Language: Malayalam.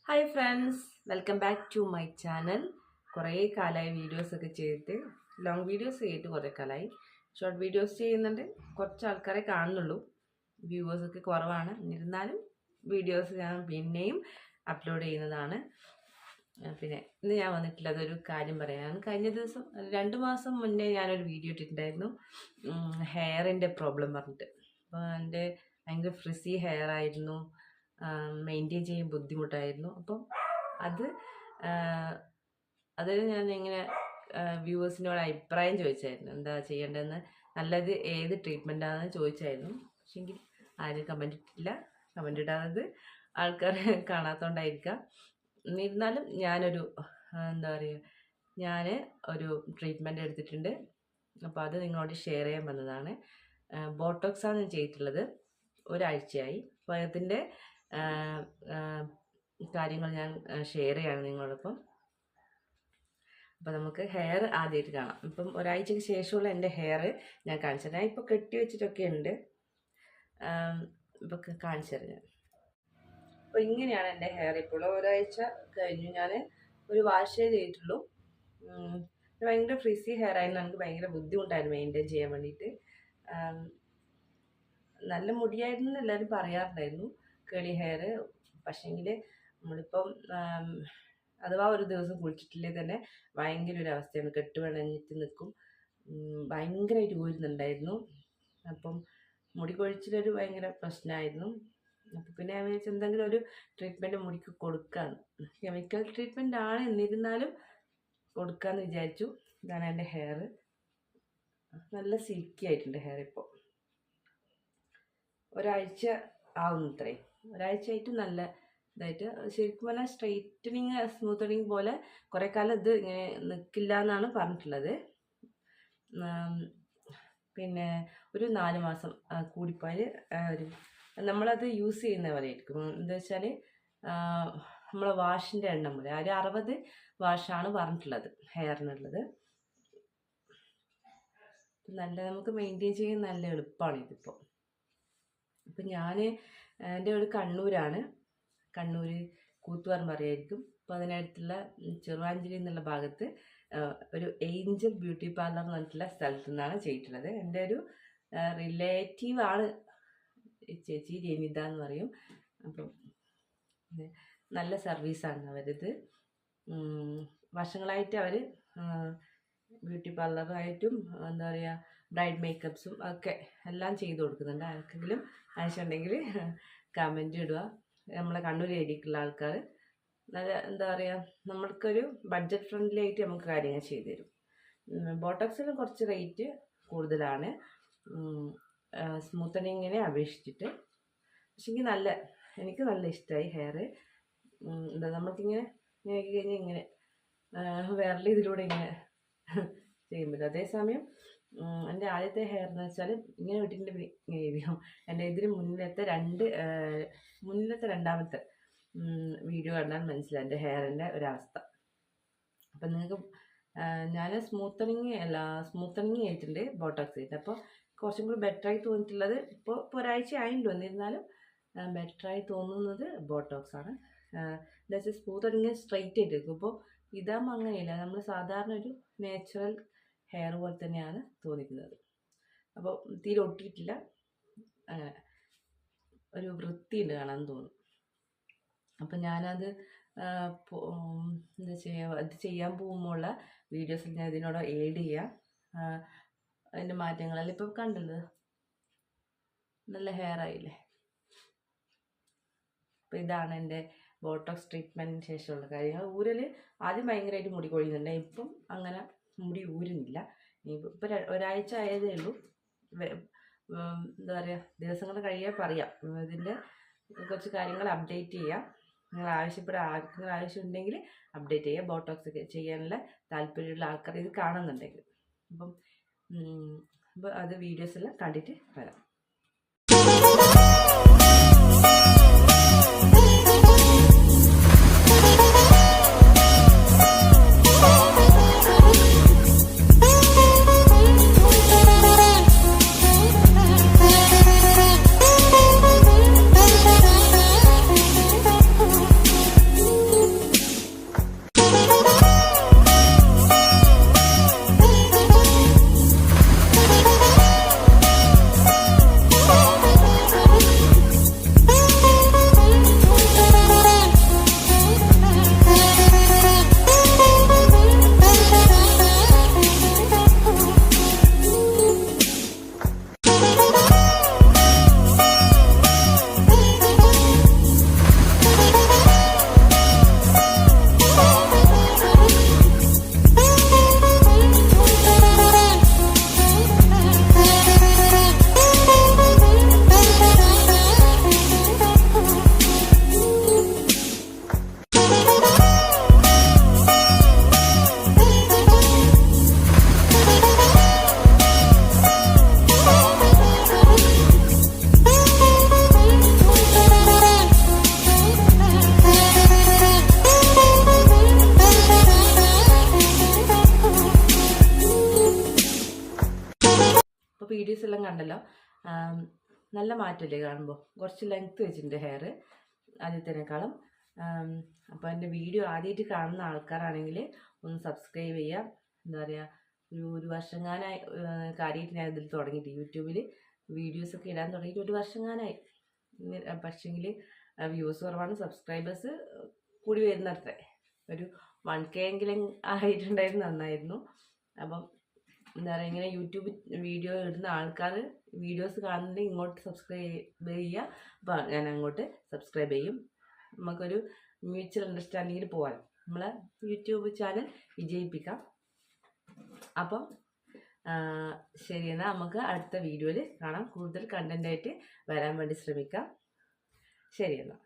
Hi friends, welcome back to my channel. കുറേ കാലമായി വീഡിയോസൊക്കെ ചെയ്തിട്ട്, ലോങ് വീഡിയോസ് ചെയ്തിട്ട് കുറേ കാലമായി. ഷോർട്ട് വീഡിയോസ് ചെയ്യുന്നുണ്ട്, കുറച്ച് ആൾക്കാരെ കാണുന്നുള്ളൂ, വ്യൂവേഴ്സൊക്കെ കുറവാണ്. എന്നിരുന്നാലും വീഡിയോസ് ഞാൻ പിന്നെയും അപ്ലോഡ് ചെയ്യുന്നതാണ്. പിന്നെ ഇന്ന് ഞാൻ വന്നിട്ടുള്ളത് ഒരു കാര്യം പറയാനാണ്. കഴിഞ്ഞ ദിവസം 2 മാസം മുന്നേ ഞാനൊരു വീഡിയോ ഇട്ടിട്ടുണ്ടായിരുന്നു, ഹെയറിൻ്റെ പ്രോബ്ലം പറഞ്ഞിട്ട്. അപ്പോൾ എൻ്റെ ഭയങ്കര ഫ്രിസി ഹെയർ ആയിരുന്നു, മെയിൻറ്റെയിൻ ചെയ്യാൻ ബുദ്ധിമുട്ടായിരുന്നു. അപ്പം അതിൽ ഞാൻ ഇങ്ങനെ വ്യൂവേഴ്സിനോട് അഭിപ്രായം ചോദിച്ചായിരുന്നു, എന്താ ചെയ്യേണ്ടതെന്ന്, നല്ലത് ഏത് ട്രീറ്റ്മെൻറ്റാണെന്ന് ചോദിച്ചായിരുന്നു. പക്ഷെങ്കിൽ ആരും കമൻറ്റ് ഇട്ടില്ല. കമൻറ്റ് ഇടാത്തത് ആൾക്കാർ കാണാത്തതുകൊണ്ടായിരിക്കാം. എന്നിരുന്നാലും ഞാനൊരു ഞാൻ ഒരു ട്രീറ്റ്മെൻറ്റ് എടുത്തിട്ടുണ്ട്. അപ്പോൾ അത് നിങ്ങളോട് ഷെയർ ചെയ്യാൻ വന്നതാണ്. ബോട്ടോക്സാണ് ഞാൻ ചെയ്തിട്ടുള്ളത്. ഒരാഴ്ചയായി. അപ്പോൾ അതിൻ്റെ കാര്യങ്ങൾ ഞാൻ ഷെയർ ചെയ്യാണ് നിങ്ങളോടൊപ്പം. അപ്പോൾ നമുക്ക് ഹെയർ ആദ്യമായിട്ട് കാണാം. ഇപ്പം ഒരാഴ്ചയ്ക്ക് ശേഷമുള്ള എൻ്റെ ഹെയർ ഞാൻ കാണിച്ചു തരാം. ഇപ്പോൾ കെട്ടി വെച്ചിട്ടൊക്കെ ഉണ്ട്. ഇപ്പോൾ കാണിച്ചു തരാം ഞാൻ. അപ്പോൾ ഇങ്ങനെയാണ് എൻ്റെ ഹെയർ. ഇപ്പോൾ ഒരാഴ്ച കഴിഞ്ഞു. ഞാൻ ഒരു വാഷേ ചെയ്തിട്ടുള്ളൂ. ഭയങ്കര ഫ്രിസി ഹെയർ ആയിരുന്നു. നമുക്ക് ഭയങ്കര ബുദ്ധിമുട്ടായിരുന്നു മെയിൻറ്റെയിൻ ചെയ്യാൻ വേണ്ടിയിട്ട്. നല്ല മുടിയായിരുന്നു എല്ലാവരും പറയാറുണ്ടായിരുന്നു, കേളി ഹെയർ. പക്ഷേങ്കിൽ നമ്മളിപ്പം അഥവാ ഒരു ദിവസം കുളിച്ചിട്ടില്ലേ തന്നെ ഭയങ്കര ഒരു അവസ്ഥയാണ്. കെട്ടുപിണഞ്ഞിട്ട് നിൽക്കും. ഭയങ്കരമായിട്ട് ഊരുന്നുണ്ടായിരുന്നു. അപ്പം മുടി കൊഴിച്ചിലൊരു ഭയങ്കര പ്രശ്നമായിരുന്നു. അപ്പോൾ പിന്നെ ഞാൻ വിചാരിച്ചു എന്തെങ്കിലും ഒരു ട്രീറ്റ്മെൻറ്റ് മുടിക്ക് കൊടുക്കാമെന്ന്. കെമിക്കൽ ട്രീറ്റ്മെൻ്റ് ആണ്, എന്നിരുന്നാലും കൊടുക്കാമെന്ന് വിചാരിച്ചു. ഇതാണ് എൻ്റെ ഹെയർ. നല്ല സിൽക്കി ആയിട്ടുണ്ട് ഹെയർ. ഇപ്പോൾ ഒരാഴ്ച ആവുന്നത്രേ. ഒരാഴ്ചയായിട്ട് നല്ല ഇതായിട്ട്, ശരിക്കും പറഞ്ഞാൽ സ്ട്രെയിറ്റനിങ് സ്മൂത്തനിങ് പോലെ കുറേ കാലം ഇത് ഇങ്ങനെ നിൽക്കില്ല എന്നാണ് പറഞ്ഞിട്ടുള്ളത്. പിന്നെ ഒരു 4 മാസം കൂടിപ്പോയാൽ നമ്മളത് യൂസ് ചെയ്യുന്ന പോലെ ആയിരിക്കും. എന്താ വെച്ചാൽ നമ്മൾ വാഷിൻ്റെ എണ്ണം പോലെ ഒരു 60 വാഷാണ് പറഞ്ഞിട്ടുള്ളത് ഹെയറിനുള്ളത്. നല്ല നമുക്ക് മെയിൻറ്റെയിൻ ചെയ്യാൻ നല്ല എളുപ്പമാണ് ഇതിപ്പോൾ. അപ്പം എൻ്റെ വീട് കണ്ണൂരാണ്. കണ്ണൂർ കൂത്തുപറമ്പ് അറിയായിരിക്കും. അപ്പോൾ അതിനടുത്തുള്ള ചെറുവാഞ്ചേരി എന്നുള്ള ഭാഗത്ത് ഒരു ഏഞ്ചൽ ബ്യൂട്ടി പാർലർ എന്ന് പറഞ്ഞിട്ടുള്ള സ്ഥലത്തു നിന്നാണ് ചെയ്തിട്ടുള്ളത്. എൻ്റെ ഒരു റിലേറ്റീവാണ് ചേച്ചി, ജനിത എന്ന് പറയും. അപ്പം നല്ല സർവീസാണ് അവരിത്. വർഷങ്ങളായിട്ട് അവർ ബ്യൂട്ടി പാർലറായിട്ടും ബ്രൈഡ് മേക്കപ്സും ഒക്കെ എല്ലാം ചെയ്ത് കൊടുക്കുന്നുണ്ട്. ആർക്കെങ്കിലും ആവശ്യമുണ്ടെങ്കിൽ കമൻറ്റ് ഇടുക. നമ്മളെ കണ്ണൂർ ഏരിയക്കുള്ള ആൾക്കാർ നല്ല നമ്മൾക്കൊരു ബഡ്ജറ്റ് ഫ്രണ്ട്ലി ആയിട്ട് നമുക്ക് കാര്യങ്ങൾ ചെയ്തു തരും. ബോട്ടോക്സിന് കുറച്ച് റേറ്റ് കൂടുതലാണ് സ്മൂത്തനിങ്ങിനെ അപേക്ഷിച്ചിട്ട്. പക്ഷേ എനിക്ക് നല്ല ഇഷ്ടമായി ഹെയർ. നമുക്കിങ്ങനെ കഴിഞ്ഞാൽ ഇങ്ങനെ വിരൽ ഇതിലൂടെ ഇങ്ങനെ ചെയ്യാൻ പറ്റും. അതേസമയം എൻ്റെ ആദ്യത്തെ ഹെയർ എന്ന് വെച്ചാൽ ഇങ്ങനെ വിട്ടിട്ടുണ്ടെങ്കിൽ ഇങ്ങനെ ഇരിക്കും. എൻ്റെ ഇതിന് മുന്നിലത്തെ രണ്ടാമത്തെ വീഡിയോ കണ്ടാൽ മനസ്സിലായി എൻ്റെ ഹെയറിൻ്റെ ഒരവസ്ഥ. അപ്പം നിങ്ങൾക്ക് ഞാൻ സ്മൂത്തനിങ് ചെയ്തിട്ടുണ്ട്, ബോട്ടോക്സ് ചെയ്തിട്ട്. അപ്പോൾ കുറച്ചും കൂടി ബെറ്ററായി തോന്നിയിട്ടുള്ളത് ഇപ്പോൾ ഒരാഴ്ച ആയിട്ടുണ്ടോ, എന്നിരുന്നാലും ബെറ്ററായി തോന്നുന്നത് ബോട്ടോക്സ് ആണ്. എന്താ വെച്ചാൽ സ്മൂത്തനിങ് സ്ട്രെയിറ്റ് ആയിട്ട് വെക്കും. ഇപ്പോൾ ഇതാകുമ്പോൾ അങ്ങനെയില്ല, നമ്മൾ സാധാരണ ഒരു നാച്ചുറൽ ഹെയർ പോലെ തന്നെയാണ് തോന്നിക്കുന്നത്. അപ്പോൾ തീരെ ഒട്ടിയിട്ടില്ല, അങ്ങനെ ഒരു വൃത്തിയുണ്ട് കാണാൻ തോന്നും. അപ്പം ഞാനത് ഇത് ചെയ്യാൻ പോകുമ്പോഴുള്ള വീഡിയോസിൽ ഞാൻ ഇതിനോട് ആഡ് ചെയ്യാം അതിൻ്റെ മാറ്റങ്ങളെല്ലാം. ഇപ്പം കണ്ടല്ലോ, നല്ല ഹെയർ ആയില്ലേ. അപ്പോൾ ഇതാണ് എൻ്റെ ബോട്ടോക്സ് ട്രീറ്റ്മെൻറ്റിന് ശേഷമുള്ള കാര്യങ്ങൾ. ആദ്യം ഭയങ്കരമായിട്ട് മുടി കൊഴിയുന്നുണ്ട്. ഇപ്പം അങ്ങനെ മുടി ഊരുന്നില്ല. ഇപ്പം ഒരാഴ്ച ആയതേ ഉള്ളൂ. ദിവസങ്ങൾ കഴിയാൻ പറയാം. ഇതിൻ്റെ കുറച്ച് കാര്യങ്ങൾ അപ്ഡേറ്റ് ചെയ്യാം. ആർക്കെങ്കിലും ആവശ്യമുണ്ടെങ്കിൽ അപ്ഡേറ്റ് ചെയ്യുക. ബോട്ടോക്സ് ചെയ്യാനുള്ള താല്പര്യമുള്ള ആൾക്കാർ ഇത് കാണുന്നുണ്ടെങ്കിൽ. അപ്പം അത് വീഡിയോസെല്ലാം കണ്ടിട്ട് വരാം. കണ്ടല്ലോ. നല്ല മാറ്റമില്ലേ കാണുമ്പോൾ? കുറച്ച് ലെങ്ത്ത് വെച്ചിട്ടുണ്ട് ഹെയർ ആദ്യത്തേനേക്കാളും. അപ്പോൾ എൻ്റെ വീഡിയോ ആദ്യമായിട്ട് കാണുന്ന ആൾക്കാരാണെങ്കിൽ ഒന്ന് സബ്സ്ക്രൈബ് ചെയ്യാം. എന്താ പറയുക, ഒരു വർഷങ്ങാനായി കാര്യമായിട്ട് ഞാൻ ഇതിൽ തുടങ്ങിയിട്ട് യൂട്യൂബിൽ വീഡിയോസൊക്കെ ഇടാൻ തുടങ്ങിയിട്ട് ഒരു വർഷങ്ങാനായി. പക്ഷേങ്കിൽ വ്യൂസ് കുറവാണ്, സബ്സ്ക്രൈബേഴ്സ് കൂടി വരുന്നത്രേ. ഒരു 1K എങ്കിലും ആയിട്ടുണ്ടായിരുന്നു, നന്നായിരുന്നു. അപ്പം എന്താ പറയുക, ഇങ്ങനെ യൂട്യൂബ് വീഡിയോ ഇടുന്ന ആൾക്കാർ വീഡിയോസ് കാണുന്നുണ്ടെങ്കിൽ ഇങ്ങോട്ട് സബ്സ്ക്രൈബ് ചെയ്യുക. അപ്പോൾ ഞാൻ അങ്ങോട്ട് സബ്സ്ക്രൈബ് ചെയ്യും. നമുക്കൊരു മ്യൂച്വൽ അണ്ടർസ്റ്റാൻഡിങ്ങിൽ പോകാൻ നമ്മളെ യൂട്യൂബ് ചാനൽ വിജയിപ്പിക്കാം. അപ്പം ശരി, എന്നാൽ നമുക്ക് അടുത്ത വീഡിയോയിൽ കാണാം. കൂടുതൽ കണ്ടൻ്റായിട്ട് വരാൻ വേണ്ടി ശ്രമിക്കാം. ശരി എന്നാൽ.